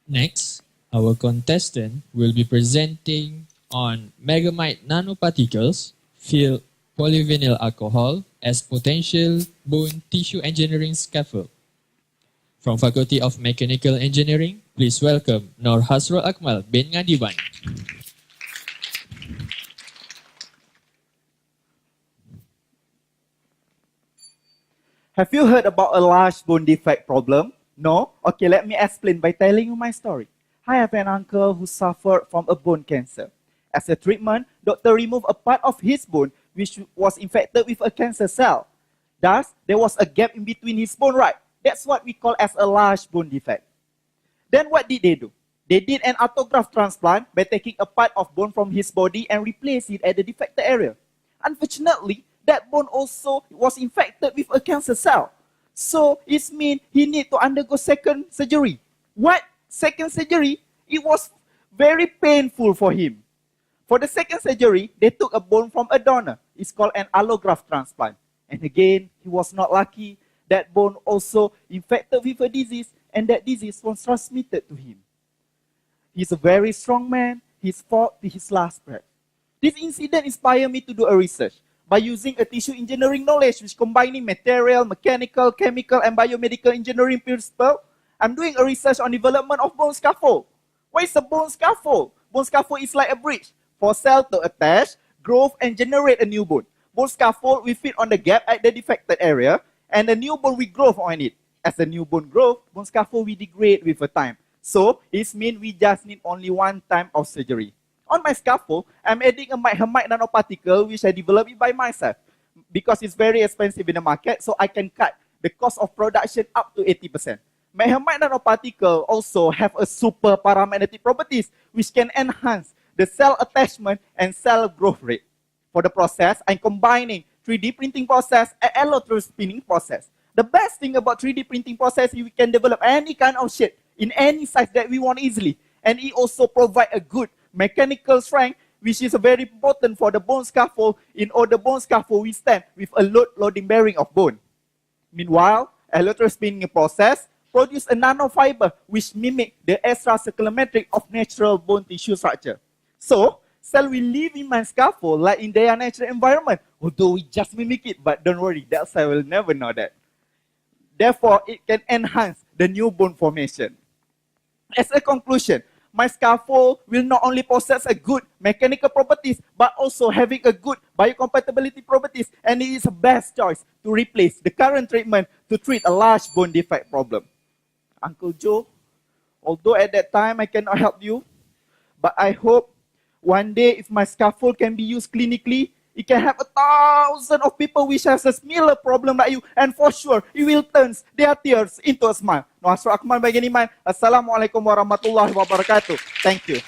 Next, our contestant will be presenting on megamite nanoparticles, feel polyvinyl alcohol as potential bone tissue engineering scaffold. From Faculty of Mechanical Engineering, please welcome Nur Hasrul Akhmal bin Ngadiman. Have you heard about a large bone defect problem? No? Okay, let me explain by telling you my story. I have an uncle who suffered from a bone cancer. As a treatment, doctor removed a part of his bone which was infected with a cancer cell. Thus, there was a gap in between his bone, right? That's what we call as a large bone defect. Then what did they do? They did an autograft transplant by taking a part of bone from his body and replace it at the defected area. Unfortunately, that bone also was infected with a cancer cell. So it means he need to undergo second surgery. What? Second surgery? It was very painful for him. For the second surgery, they took a bone from a donor. It's called an allograft transplant. And again, he was not lucky. That bone also infected with a disease, and that disease was transmitted to him. He's a very strong man. He's fought to his last breath. This incident inspired me to do a research. By using a tissue engineering knowledge which combining material, mechanical, chemical, and biomedical engineering principles, I'm doing a research on development of bone scaffold. What is a bone scaffold? Bone scaffold is like a bridge for cell to attach, grow, and generate a new bone. Bone scaffold will fit on the gap at the defected area, and the new bone will grow on it. As the new bone grows, bone scaffold will degrade with the time. So, it means we just need only one time of surgery. On my scaffold, I'm adding a hermite nanoparticle which I developed it by myself. Because it's very expensive in the market, so I can cut the cost of production up to 80%. My hermite nanoparticle also have a super paramagnetic properties which can enhance the cell attachment and cell growth rate. For the process, I'm combining 3D printing process and electrospinning process. The best thing about 3D printing process is we can develop any kind of shape in any size that we want easily. And it also provides a good mechanical strength, which is very important for the bone scaffold in order the bone scaffold withstand with a loading bearing of bone. Meanwhile, electrospinning process produce a nanofiber which mimic the extracircular matrix of natural bone tissue structure. So, cell will live in my scaffold like in their natural environment, although we just mimic it, but don't worry, that cell will never know that. Therefore, it can enhance the new bone formation. As a conclusion, my scaffold will not only possess a good mechanical properties, but also having a good biocompatibility properties, and it is the best choice to replace the current treatment to treat a large bone defect problem. Uncle Joe, although at that time I cannot help you, but I hope one day if my scaffold can be used clinically, it can help 1,000 of people which has a similar problem like you, and for sure, it will turn their tears into a smile. Hasrul Akhmal bin Ngadiman. Assalamualaikum warahmatullahi wabarakatuh. Thank you.